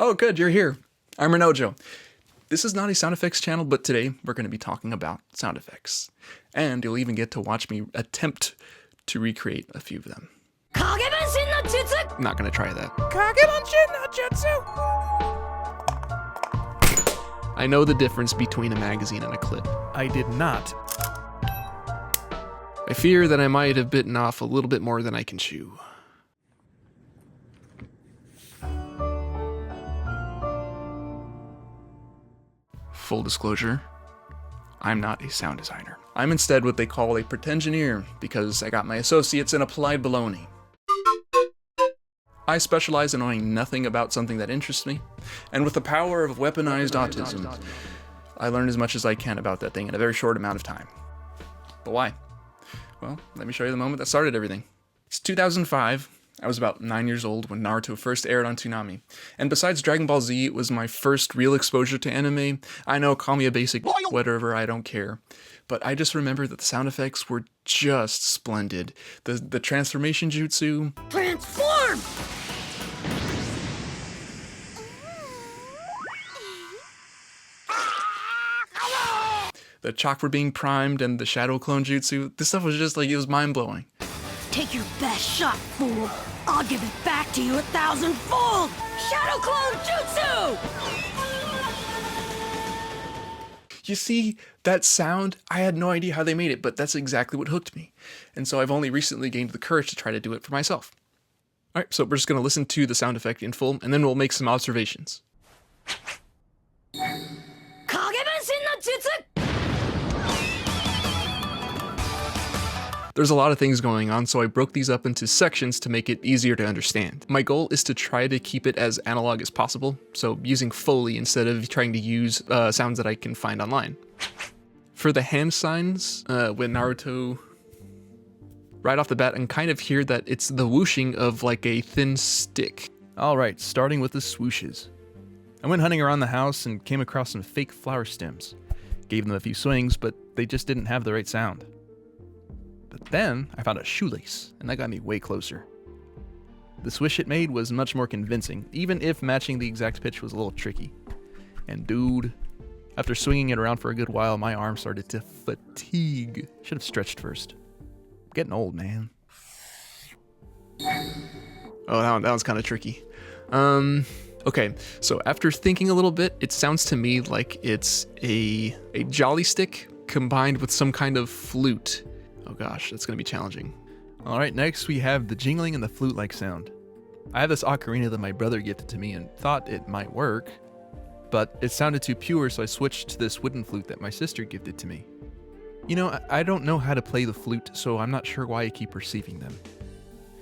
Oh, good, you're here. I'm Renojo. This is not a sound effects channel, but today we're going to be talking about sound effects. And you'll even get to watch me attempt to recreate a few of them. I'm not going to try that. I know the difference between a magazine and a clip. I did not. I fear that I might have bitten off a little bit more than I can chew. Full disclosure, I'm not a sound designer. I'm instead what they call a pretengineer because I got my associates in applied baloney. I specialize in knowing nothing about something that interests me, and with the power of weaponized autism, I learn as much as I can about that thing in a very short amount of time. But why? Well, let me show you the moment that started everything. It's 2005. I was about 9 years old when Naruto first aired on Toonami. And besides Dragon Ball Z, it was my first real exposure to anime. I know, call me a basic whatever, I don't care. But I just remember that the sound effects were just splendid. The transformation jutsu. Transform! The chakra being primed and the shadow clone jutsu. This stuff was just like, it was mind-blowing. Take your best shot, fool! I'll give it back to you 1,000-fold! Shadow Clone Jutsu! You see, that sound, I had no idea how they made it, but that's exactly what hooked me. And so I've only recently gained the courage to try to do it for myself. Alright, so we're just going to listen to the sound effect in full, and then we'll make some observations. There's a lot of things going on, so I broke these up into sections to make it easier to understand. My goal is to try to keep it as analog as possible, so using Foley instead of trying to use sounds that I can find online. For the hand signs, when Naruto, right off the bat, and kind of hear that it's the whooshing of like a thin stick. Alright, starting with the swooshes. I went hunting around the house and came across some fake flower stems. Gave them a few swings, but they just didn't have the right sound. But then I found a shoelace, and that got me way closer. The swish it made was much more convincing, even if matching the exact pitch was a little tricky. And dude, after swinging it around for a good while, my arm started to fatigue. Should have stretched first. I'm getting old, man. Oh, that one's kind of tricky. Okay, so after thinking a little bit, it sounds to me like it's a jolly stick combined with some kind of flute. Oh gosh, that's gonna be challenging. Alright, next we have the jingling and the flute-like sound. I have this ocarina that my brother gifted to me and thought it might work, but it sounded too pure, so I switched to this wooden flute that my sister gifted to me. You know, I don't know how to play the flute, so I'm not sure why I keep receiving them.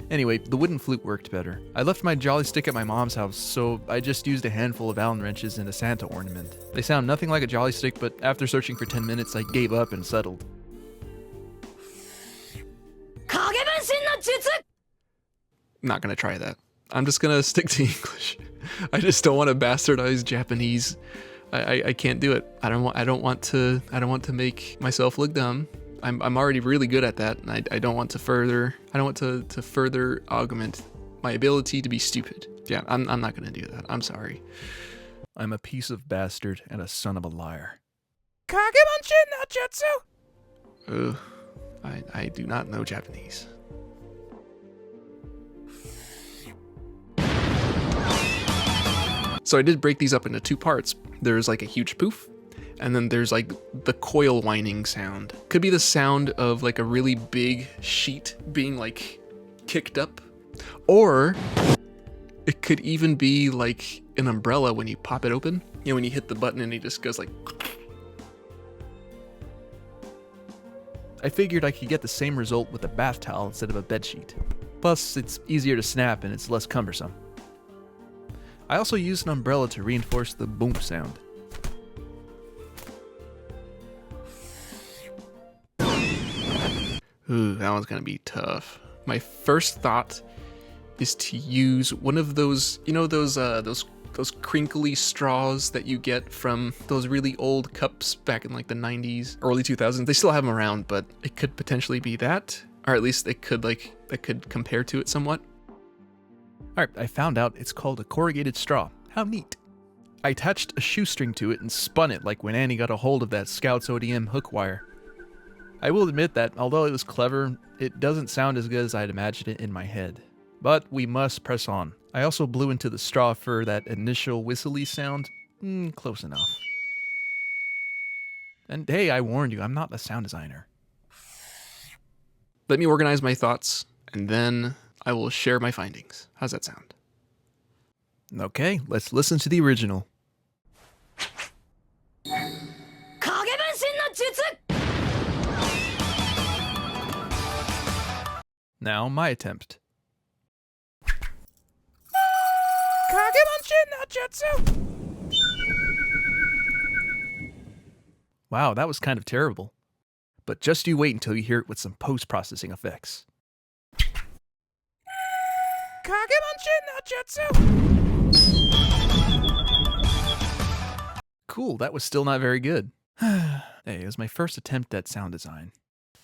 Anyway, the wooden flute worked better. I left my jolly stick at my mom's house, so I just used a handful of Allen wrenches and a Santa ornament. They sound nothing like a jolly stick, but after searching for 10 minutes, I gave up and settled. I'm not gonna try that. I'm just gonna stick to English. I just don't want to bastardize Japanese. I can't do it. I don't want to make myself look dumb. I'm already really good at that, and I don't want to further augment my ability to be stupid. Yeah, I'm not gonna do that. I'm sorry. I'm a piece of bastard and a son of a liar. Ugh, I do not know Japanese. So I did break these up into two parts. There's like a huge poof, and then there's like the coil whining sound. Could be the sound of like a really big sheet being like kicked up, or it could even be like an umbrella when you pop it open. You know, when you hit the button and it just goes like... I figured I could get the same result with a bath towel instead of a bedsheet. Plus, it's easier to snap and it's less cumbersome. I also used an umbrella to reinforce the boom sound. Ooh, that one's gonna be tough. My first thought is to use one of those, you know, those crinkly straws that you get from those really old cups back in like the 90s, early 2000s. They still have them around, but it could potentially be that, or at least it could compare to it somewhat. Alright, I found out it's called a corrugated straw. How neat. I attached a shoestring to it and spun it like when Annie got a hold of that Scouts ODM hook wire. I will admit that, although it was clever, it doesn't sound as good as I'd imagined it in my head. But we must press on. I also blew into the straw for that initial whistly sound. Close enough. And hey, I warned you, I'm not the sound designer. Let me organize my thoughts, and then I will share my findings. How's that sound? Okay, let's listen to the original. Now, my attempt. Wow, that was kind of terrible. But just you wait until you hear it with some post-processing effects. Cool, that was still not very good. Hey, it was my first attempt at sound design.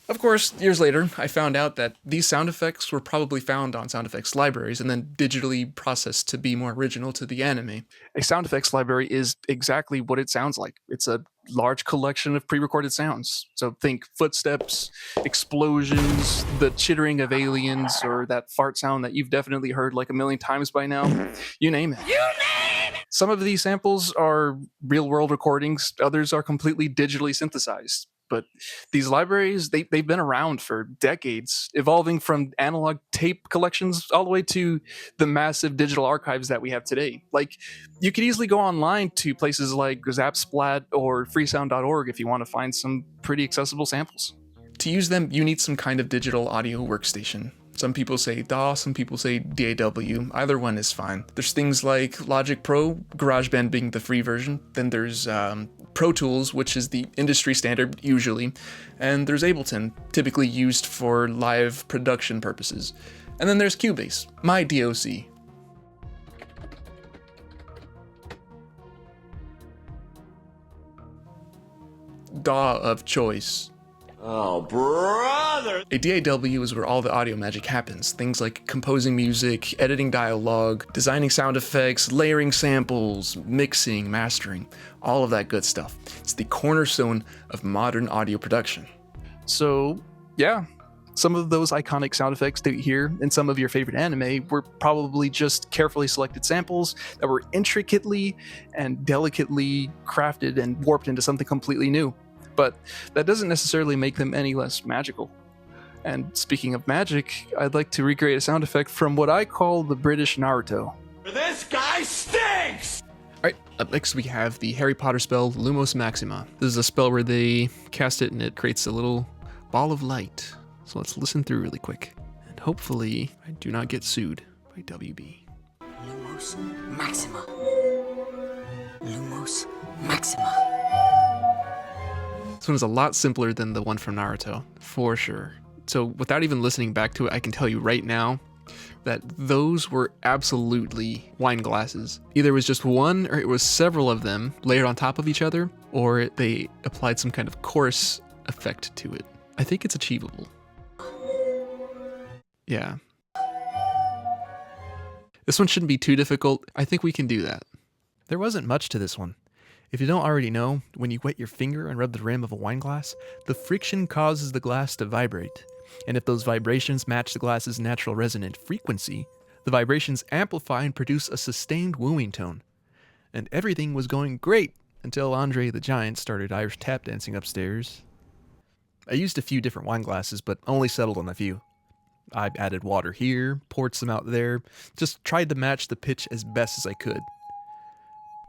Of course, years later, I found out that these sound effects were probably found on sound effects libraries and then digitally processed to be more original to the anime. A sound effects library is exactly what it sounds like. It's a large collection of pre-recorded sounds. So think footsteps, explosions, the chittering of aliens, or that fart sound that you've definitely heard like a million times by now. You name it. Some of these samples are real-world recordings, others are completely digitally synthesized. But these libraries, they've been around for decades, evolving from analog tape collections all the way to the massive digital archives that we have today. Like, you could easily go online to places like Zapsplat or freesound.org if you want to find some pretty accessible samples. To use them, you need some kind of digital audio workstation. Some people say DAW, some people say DAW. Either one is fine. There's things like Logic Pro, GarageBand being the free version. Then there's Pro Tools, which is the industry standard usually. And there's Ableton, typically used for live production purposes. And then there's Cubase, my DOC. DAW of choice. Oh, brother! A DAW is where all the audio magic happens. Things like composing music, editing dialogue, designing sound effects, layering samples, mixing, mastering, all of that good stuff. It's the cornerstone of modern audio production. So, yeah, some of those iconic sound effects that you hear in some of your favorite anime were probably just carefully selected samples that were intricately and delicately crafted and warped into something completely new. But that doesn't necessarily make them any less magical. And speaking of magic, I'd like to recreate a sound effect from what I call the British Naruto. This guy stinks! Alright, up next we have the Harry Potter spell Lumos Maxima. This is a spell where they cast it and it creates a little ball of light. So let's listen through really quick. And hopefully I do not get sued by WB. Lumos Maxima. Lumos Maxima. This one is a lot simpler than the one from Naruto, for sure. So without even listening back to it, I can tell you right now that those were absolutely wine glasses. Either it was just one or it was several of them layered on top of each other, or they applied some kind of chorus effect to it. I think it's achievable. Yeah. This one shouldn't be too difficult. I think we can do that. There wasn't much to this one. If you don't already know, when you wet your finger and rub the rim of a wine glass, the friction causes the glass to vibrate. And if those vibrations match the glass's natural resonant frequency, the vibrations amplify and produce a sustained wooing tone. And everything was going great until Andre the Giant started Irish tap dancing upstairs. I used a few different wine glasses, but only settled on a few. I added water here, poured some out there, just tried to match the pitch as best as I could.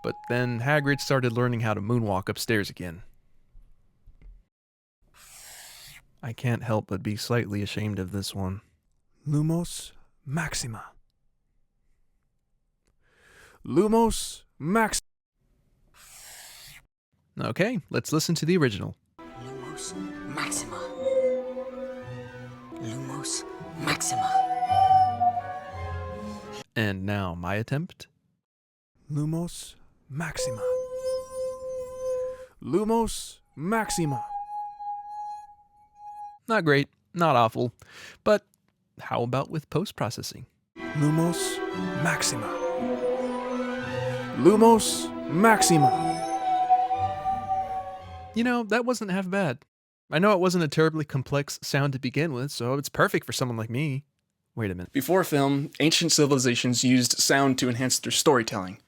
But then Hagrid started learning how to moonwalk upstairs again. I can't help but be slightly ashamed of this one. Lumos Maxima. Lumos Max. Okay, let's listen to the original. Lumos Maxima. Lumos Maxima. And now my attempt. Lumos Maxima. Lumos Maxima. Not great, not awful, but how about with post-processing? Lumos Maxima. Lumos Maxima. You know, that wasn't half bad. I know it wasn't a terribly complex sound to begin with, so it's perfect for someone like me. Wait a minute. Before film, ancient civilizations used sound to enhance their storytelling.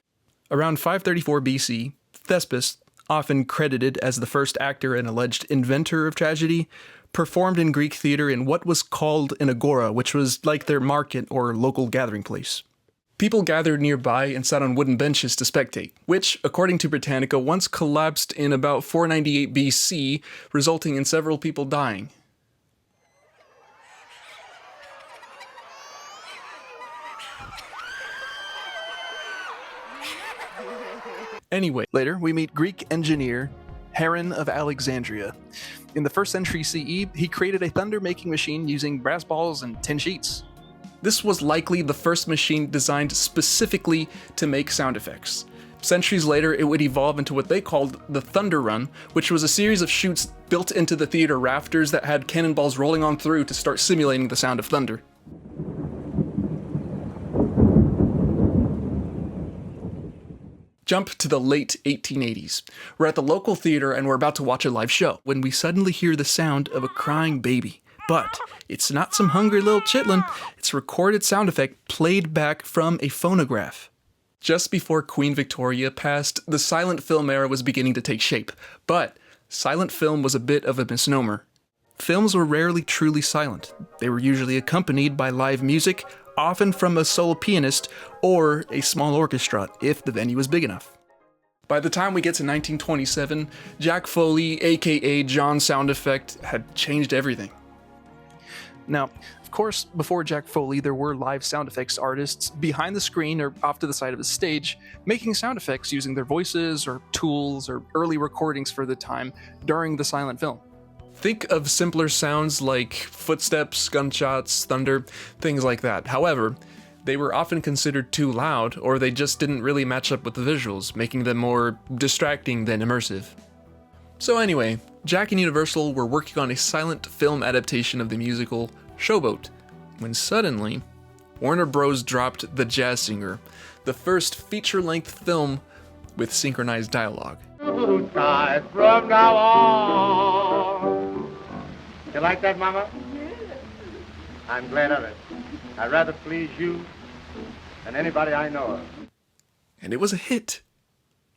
Around 534 BC, Thespis, often credited as the first actor and alleged inventor of tragedy, performed in Greek theater in what was called an agora, which was like their market or local gathering place. People gathered nearby and sat on wooden benches to spectate, which, according to Britannica, once collapsed in about 498 BC, resulting in several people dying. Anyway, later we meet Greek engineer Heron of Alexandria. In the 1st century CE, he created a thunder-making machine using brass balls and tin sheets. This was likely the first machine designed specifically to make sound effects. Centuries later, it would evolve into what they called the Thunder Run, which was a series of chutes built into the theater rafters that had cannonballs rolling on through to start simulating the sound of thunder. Jump to the late 1880s. We're at the local theater and we're about to watch a live show when we suddenly hear the sound of a crying baby. But it's not some hungry little chitlin, it's a recorded sound effect played back from a phonograph. Just before Queen Victoria passed, the silent film era was beginning to take shape, but silent film was a bit of a misnomer. Films were rarely truly silent. They were usually accompanied by live music, often from a solo pianist or a small orchestra if the venue was big enough. By the time we get to 1927, Jack Foley, aka John Sound Effect, had changed everything. Now, of course, before Jack Foley, there were live sound effects artists behind the screen or off to the side of the stage, making sound effects using their voices or tools or early recordings for the time during the silent film. Think of simpler sounds like footsteps, gunshots, thunder, things like that. However, they were often considered too loud, or they just didn't really match up with the visuals, making them more distracting than immersive. So anyway, Jack and Universal were working on a silent film adaptation of the musical Showboat, when suddenly, Warner Bros. Dropped The Jazz Singer, the first feature-length film with synchronized dialogue. Blue skies from now on. You like that, Mama? I'm glad of it. I'd rather please you than anybody I know of. And it was a hit.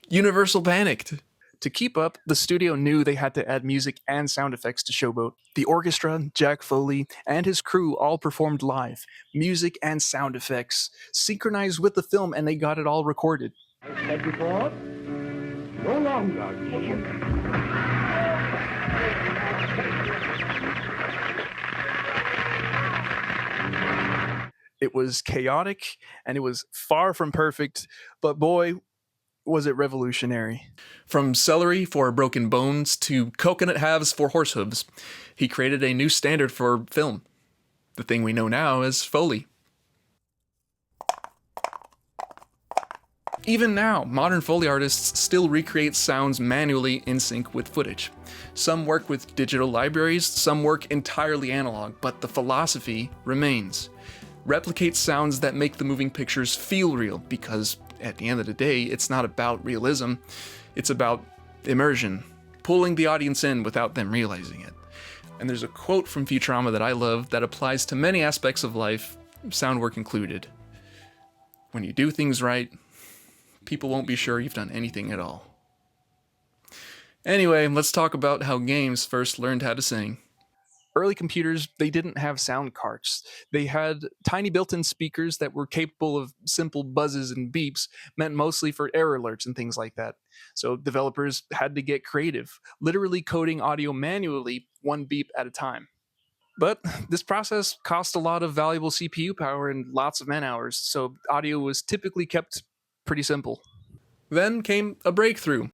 Universal panicked. To keep up, the studio knew they had to add music and sound effects to Showboat. The orchestra, Jack Foley, and his crew all performed live, music and sound effects, synchronized with the film, and they got it all recorded. I said before, no longer. It was chaotic, and it was far from perfect, but boy, was it revolutionary. From celery for broken bones to coconut halves for horse hooves, he created a new standard for film, the thing we know now as Foley. Even now, modern Foley artists still recreate sounds manually in sync with footage. Some work with digital libraries, some work entirely analog, but the philosophy remains. Replicate sounds that make the moving pictures feel real, because at the end of the day, it's not about realism, it's about immersion, pulling the audience in without them realizing it. And there's a quote from Futurama that I love that applies to many aspects of life, sound work included. When you do things right, people won't be sure you've done anything at all. Anyway, let's talk about how games first learned how to sing. Early computers, they didn't have sound carts. They had tiny built-in speakers that were capable of simple buzzes and beeps, meant mostly for error alerts and things like that. So developers had to get creative, literally coding audio manually, one beep at a time. But this process cost a lot of valuable CPU power and lots of man-hours, so audio was typically kept pretty simple. Then came a breakthrough.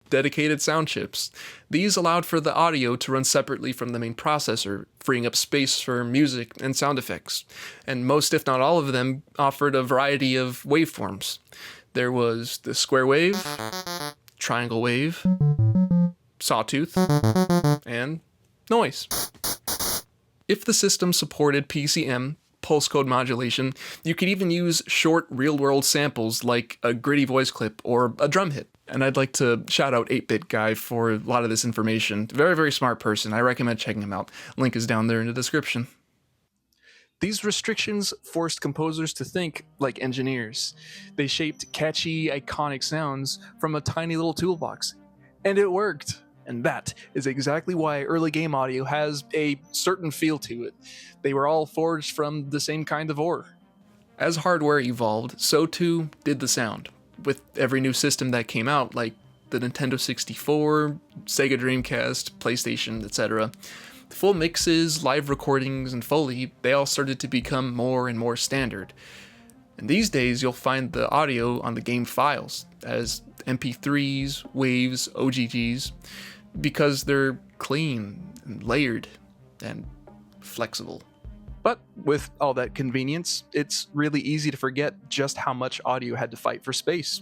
Dedicated sound chips. These allowed for the audio to run separately from the main processor, freeing up space for music and sound effects. And most, if not all of them, offered a variety of waveforms. There was the square wave, triangle wave, sawtooth, and noise. If the system supported PCM, pulse code modulation. You could even use short real-world samples like a gritty voice clip or a drum hit. And I'd like to shout out 8-Bit Guy for a lot of this information. Very, very smart person. I recommend checking him out. Link is down there in the description. These restrictions forced composers to think like engineers. They shaped catchy, iconic sounds from a tiny little toolbox. And it worked. And that is exactly why early game audio has a certain feel to it. They were all forged from the same kind of ore. As hardware evolved, so too did the sound. With every new system that came out, like the Nintendo 64, Sega Dreamcast, PlayStation, etc., full mixes, live recordings, and Foley, they all started to become more and more standard. And these days, you'll find the audio on the game files as MP3s, waves, OGGs, because they're clean and layered and flexible. But with all that convenience, it's really easy to forget just how much audio had to fight for space,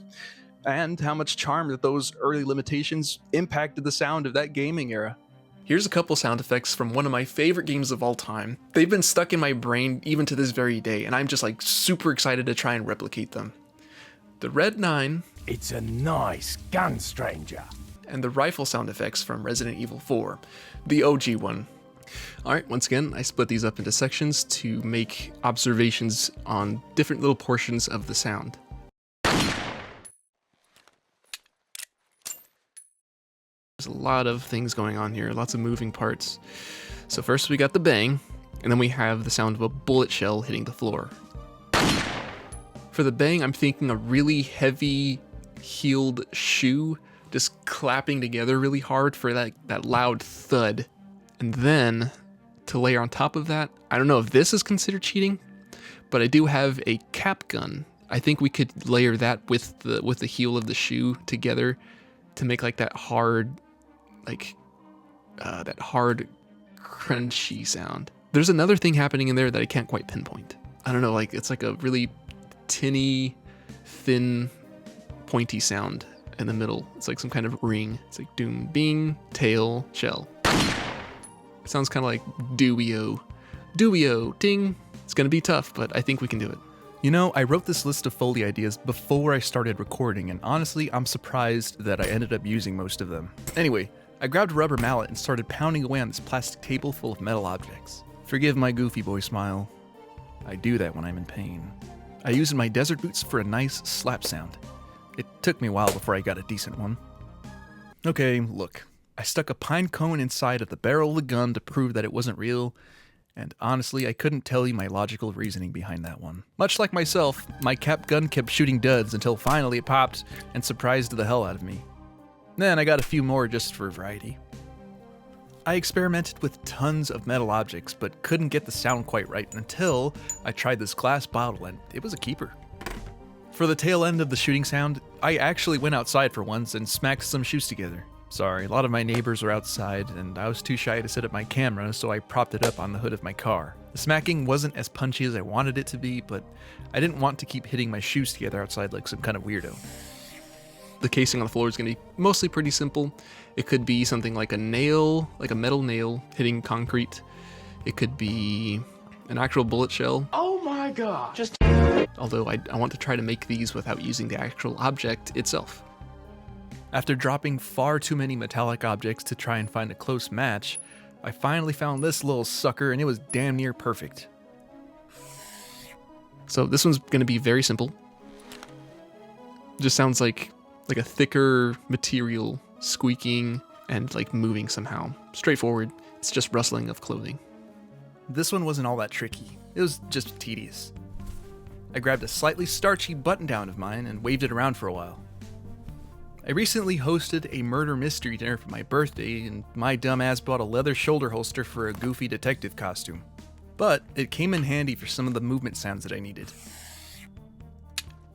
and how much charm that those early limitations impacted the sound of that gaming era. Here's a couple sound effects from one of my favorite games of all time. They've been stuck in my brain even to this very day, and I'm just like super excited to try and replicate them. The Red 9, It's a nice gun, stranger. and the rifle sound effects from Resident Evil 4, the OG one. Alright, once again, I split these up into sections to make observations on different little portions of the sound. There's a lot of things going on here, lots of moving parts. So first we got the bang, and then we have the sound of a bullet shell hitting the floor. For the bang, I'm thinking a really heavy heeled shoe just clapping together really hard for that loud thud. And then, to layer on top of that, I don't know if this is considered cheating, but I do have a cap gun. I think we could layer that with the heel of the shoe together to make like that hard, crunchy sound. There's another thing happening in there that I can't quite pinpoint. I don't know, like it's like a really tinny, thin, pointy sound in the middle. It's like some kind of ring. It's like doom, bing, tail, shell. It sounds kind of like duo, ding. It's gonna be tough, but I think we can do it. You know, I wrote this list of Foley ideas before I started recording, and honestly, I'm surprised that I ended up using most of them. Anyway, I grabbed a rubber mallet and started pounding away on this plastic table full of metal objects. Forgive my goofy boy smile. I do that when I'm in pain. I used my desert boots for a nice slap sound. It took me a while before I got a decent one. Okay, look. I stuck a pine cone inside of the barrel of the gun to prove that it wasn't real, and honestly, I couldn't tell you my logical reasoning behind that one. Much like myself, my cap gun kept shooting duds until finally it popped and surprised the hell out of me. Then I got a few more just for variety. I experimented with tons of metal objects, but couldn't get the sound quite right until I tried this glass bottle, and it was a keeper. For the tail end of the shooting sound, I actually went outside for once and smacked some shoes together. Sorry, a lot of my neighbors were outside, and I was too shy to set up my camera, so I propped it up on the hood of my car. The smacking wasn't as punchy as I wanted it to be, but I didn't want to keep hitting my shoes together outside like some kind of weirdo. The casing on the floor is going to be mostly pretty simple. It could be something like a nail, like a metal nail hitting concrete. It could be an actual bullet shell. Oh my god. Although I want to try to make these without using the actual object itself. After dropping far too many metallic objects to try and find a close match, I finally found this little sucker, and it was damn near perfect. So this one's going to be very simple. Just sounds like a thicker material squeaking and like moving somehow. Straightforward. It's just rustling of clothing. This one wasn't all that tricky. It was just tedious. I grabbed a slightly starchy button-down of mine and waved it around for a while. I recently hosted a murder mystery dinner for my birthday, and my dumbass bought a leather shoulder holster for a goofy detective costume. But it came in handy for some of the movement sounds that I needed.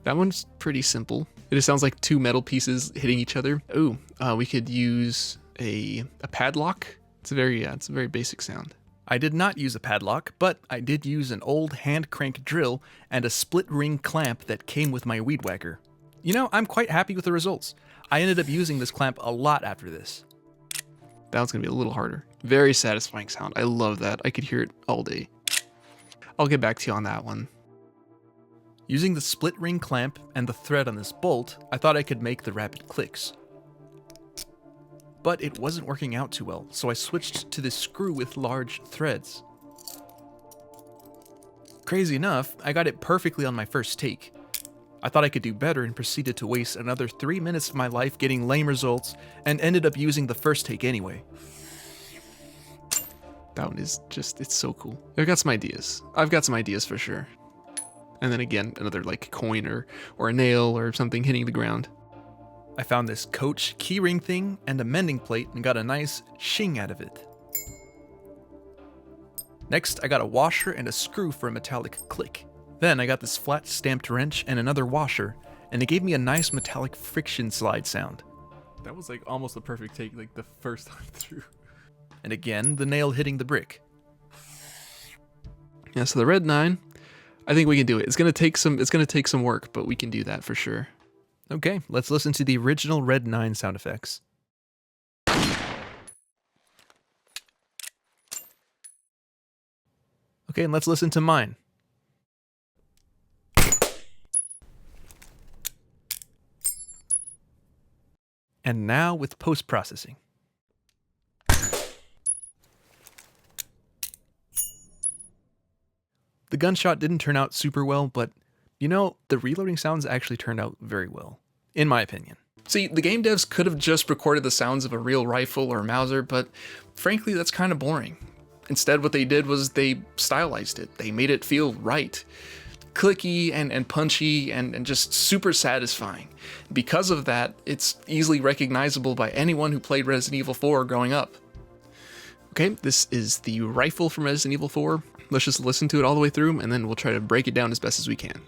That one's pretty simple. It just sounds like two metal pieces hitting each other. Ooh, we could use a padlock. It's a very basic sound. I did not use a padlock, but I did use an old hand crank drill and a split ring clamp that came with my weed whacker. You know, I'm quite happy with the results. I ended up using this clamp a lot after this. That one's gonna be a little harder. Very satisfying sound. I love that. I could hear it all day. I'll get back to you on that one. Using the split ring clamp and the thread on this bolt, I thought I could make the rapid clicks. But it wasn't working out too well, so I switched to this screw with large threads. Crazy enough, I got it perfectly on my first take. I thought I could do better and proceeded to waste another 3 minutes of my life getting lame results and ended up using the first take anyway. That one is just, it's so cool. I've got some ideas. I've got some ideas for sure. And then again, another like coin or a nail or something hitting the ground. I found this coach keyring thing and a mending plate and got a nice shing out of it. Next, I got a washer and a screw for a metallic click. Then I got this flat stamped wrench and another washer, and it gave me a nice metallic friction slide sound. That was like almost a perfect take, like the first time through. And again, the nail hitting the brick. Yeah, so the red 9, I think we can do it. It's gonna take some work, but we can do that for sure. Okay, let's listen to the original Red 9 sound effects. Okay, and let's listen to mine. And now with post-processing. The gunshot didn't turn out super well, but you know, the reloading sounds actually turned out very well, in my opinion. See, the game devs could have just recorded the sounds of a real rifle or Mauser, but frankly, that's kind of boring. Instead, what they did was they stylized it. They made it feel right. Clicky and punchy and just super satisfying. Because of that, it's easily recognizable by anyone who played Resident Evil 4 growing up. Okay, this is the rifle from Resident Evil 4. Let's just listen to it all the way through, and then we'll try to break it down as best as we can.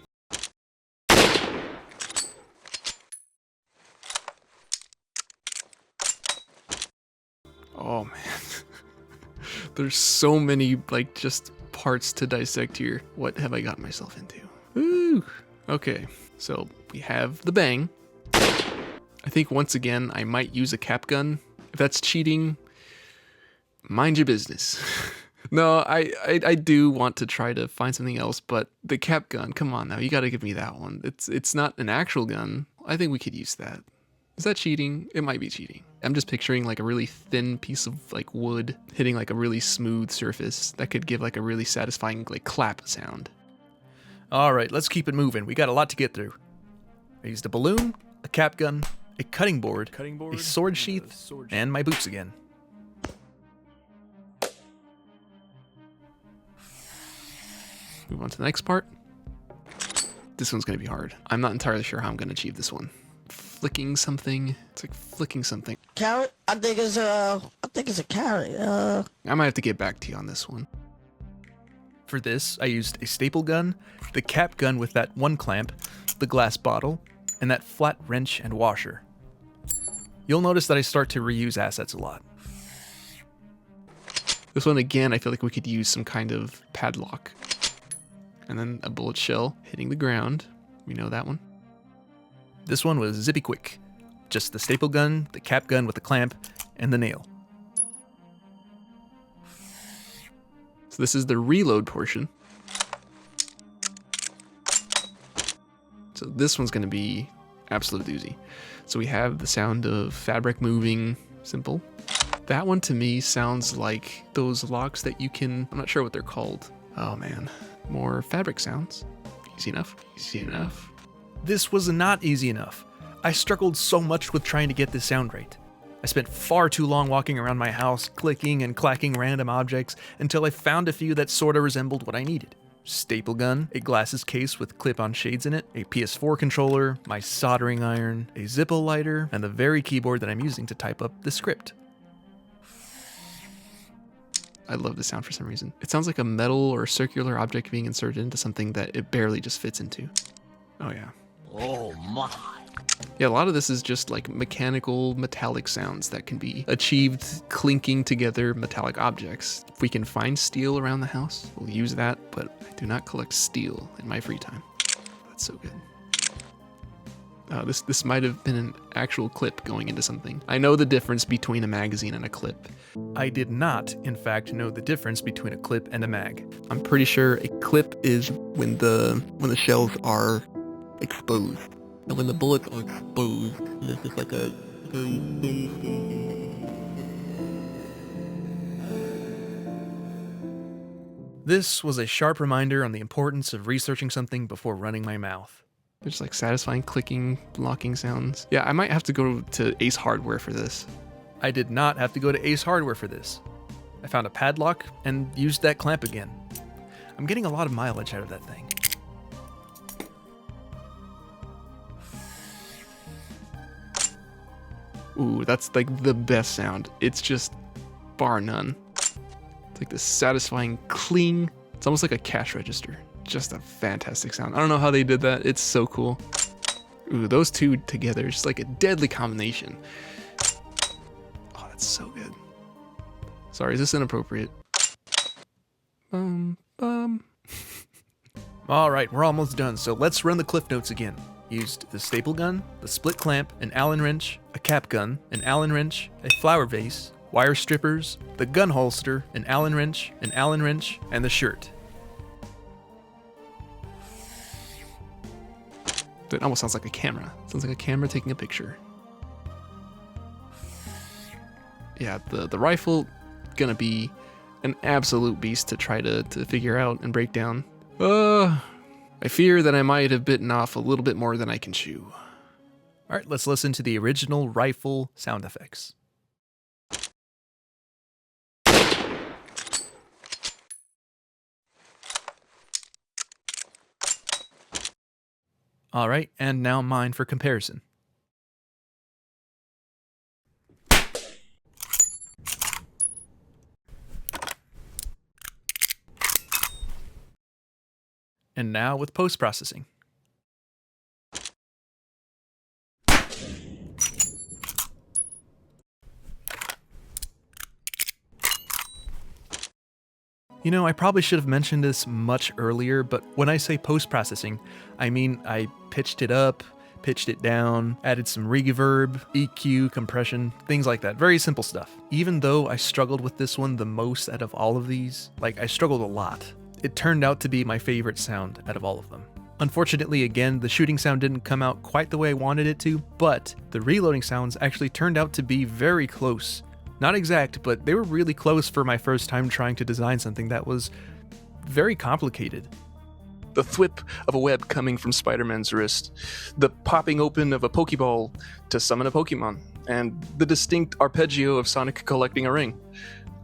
Oh man, there's so many like just parts to dissect here. What have I gotten myself into? Ooh, okay, so we have the bang. I think once again I might use a cap gun. If that's cheating, mind your business. No, I do want to try to find something else, but the cap gun, come on now, you gotta give me that one. It's not an actual gun. I think we could use that. Is that cheating? It might be cheating. I'm just picturing like a really thin piece of like wood hitting like a really smooth surface that could give like a really satisfying like clap sound. All right, let's keep it moving. We got a lot to get through. I used a balloon, a cap gun, a cutting board, a sword sheath, and my boots again. Move on to the next part. This one's gonna be hard. I'm not entirely sure how I'm gonna achieve this one. Flicking something. It's like flicking something. Carrot? I think it's a carrot. I might have to get back to you on this one. For this, I used a staple gun, the cap gun with that one clamp, the glass bottle, and that flat wrench and washer. You'll notice that I start to reuse assets a lot. This one again, I feel like we could use some kind of padlock. And then a bullet shell hitting the ground. We know that one. This one was zippy quick. Just the staple gun, the cap gun with the clamp, and the nail. So this is the reload portion. So this one's gonna be absolute doozy. So we have the sound of fabric moving, simple. That one to me sounds like those locks that you can, I'm not sure what they're called. Oh man, more fabric sounds. Easy enough, easy enough. This was not easy enough. I struggled so much with trying to get this sound right. I spent far too long walking around my house, clicking and clacking random objects until I found a few that sorta resembled what I needed. Staple gun, a glasses case with clip-on shades in it, a PS4 controller, my soldering iron, a Zippo lighter, and the very keyboard that I'm using to type up the script. I love this sound for some reason. It sounds like a metal or circular object being inserted into something that it barely just fits into. Oh yeah. Oh my. Yeah, a lot of this is just like mechanical metallic sounds that can be achieved clinking together metallic objects. If we can find steel around the house, we'll use that, but I do not collect steel in my free time. That's so good. This might have been an actual clip going into something. I know the difference between a magazine and a clip. I did not, in fact, know the difference between a clip and a mag. I'm pretty sure a clip is when the shells are exposed. And when the bullets are exposed, this is like a very thin. This was a sharp reminder on the importance of researching something before running my mouth. There's like satisfying clicking, locking sounds. Yeah, I might have to go to Ace Hardware for this. I did not have to go to Ace Hardware for this. I found a padlock and used that clamp again. I'm getting a lot of mileage out of that thing. Ooh, that's like the best sound. It's just bar none. It's like this satisfying cling. It's almost like a cash register. Just a fantastic sound. I don't know how they did that. It's so cool. Ooh, those two together, just like a deadly combination. Oh, that's so good. Sorry, is this inappropriate? All right, we're almost done, so let's run the cliff notes again. Used the staple gun, the split clamp, an Allen wrench, a cap gun, an Allen wrench, a flower vase, wire strippers, the gun holster, an Allen wrench, and the shirt. It almost sounds like a camera. Sounds like a camera taking a picture. Yeah, the rifle, gonna be an absolute beast to try to figure out and break down. I fear that I might have bitten off a little bit more than I can chew. All right, let's listen to the original rifle sound effects. All right, and now mine for comparison. And now with post-processing. You know, I probably should have mentioned this much earlier, but when I say post-processing, I mean I pitched it up, pitched it down, added some reverb, EQ, compression, things like that. Very simple stuff. Even though I struggled with this one the most out of all of these, like I struggled a lot, it turned out to be my favorite sound out of all of them. Unfortunately, again, the shooting sound didn't come out quite the way I wanted it to, but the reloading sounds actually turned out to be very close. Not exact, but they were really close for my first time trying to design something that was very complicated. The thwip of a web coming from Spider-Man's wrist, the popping open of a Pokeball to summon a Pokemon, and the distinct arpeggio of Sonic collecting a ring.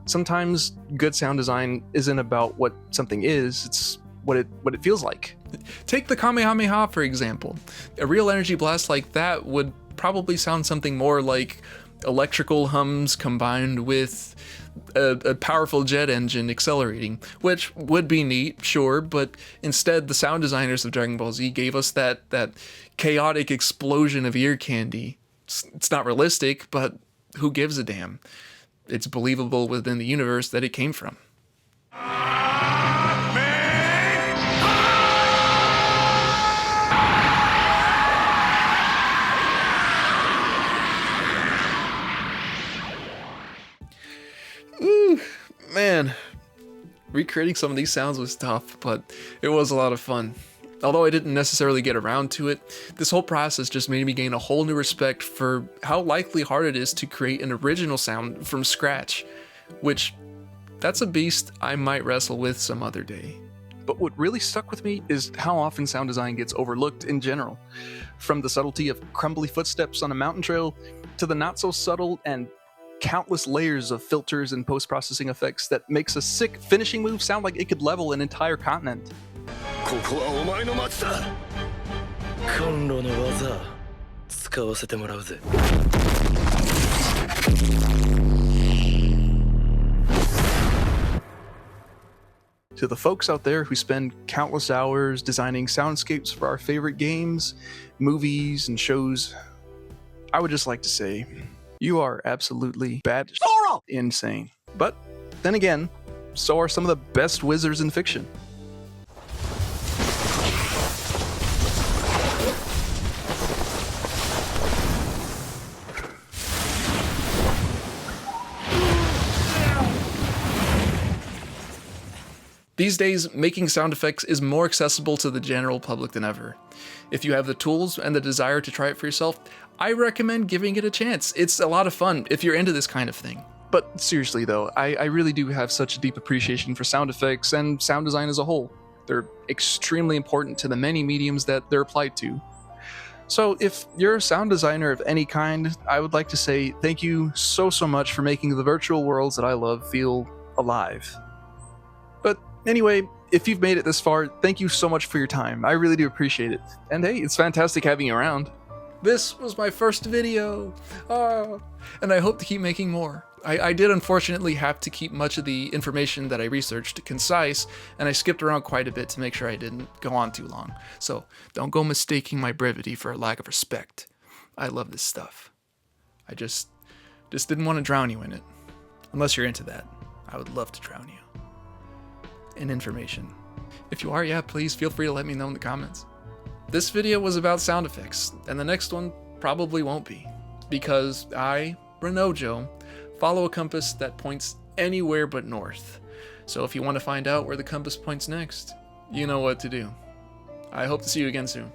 Sometimes good sound design isn't about what something is, it's what it feels like. Take the Kamehameha, for example. A real energy blast like that would probably sound something more like electrical hums combined with a powerful jet engine accelerating, which would be neat, sure, but instead the sound designers of Dragon Ball Z gave us that chaotic explosion of ear candy. It's not realistic, but who gives a damn? It's believable within the universe that it came from. Ooh, man. Recreating some of these sounds was tough, but it was a lot of fun. Although I didn't necessarily get around to it, this whole process just made me gain a whole new respect for how likely hard it is to create an original sound from scratch, which, that's a beast I might wrestle with some other day. But what really stuck with me is how often sound design gets overlooked in general. From the subtlety of crumbly footsteps on a mountain trail, to the not so subtle and countless layers of filters and post-processing effects that makes a sick finishing move sound like it could level an entire continent. ここはお前の町だ。コンロの技使わせてもらうぜ。To the folks out there who spend countless hours designing soundscapes for our favorite games, movies, and shows, I would just like to say, you are absolutely bad, insane. But then again, so are some of the best wizards in fiction. These days, making sound effects is more accessible to the general public than ever. If you have the tools and the desire to try it for yourself, I recommend giving it a chance. It's a lot of fun if you're into this kind of thing. But seriously though, I really do have such a deep appreciation for sound effects and sound design as a whole. They're extremely important to the many mediums that they're applied to. So if you're a sound designer of any kind, I would like to say thank you so much for making the virtual worlds that I love feel alive. But anyway, if you've made it this far, thank you so much for your time. I really do appreciate it. And hey, it's fantastic having you around. This was my first video, and I hope to keep making more. I did unfortunately have to keep much of the information that I researched concise, and I skipped around quite a bit to make sure I didn't go on too long. So don't go mistaking my brevity for a lack of respect. I love this stuff. I just didn't want to drown you in it. Unless you're into that, I would love to drown you in information. If you are, yeah, please feel free to let me know in the comments. This video was about sound effects, and the next one probably won't be, because I, Renojo, follow a compass that points anywhere but north. So if you want to find out where the compass points next, you know what to do. I hope to see you again soon.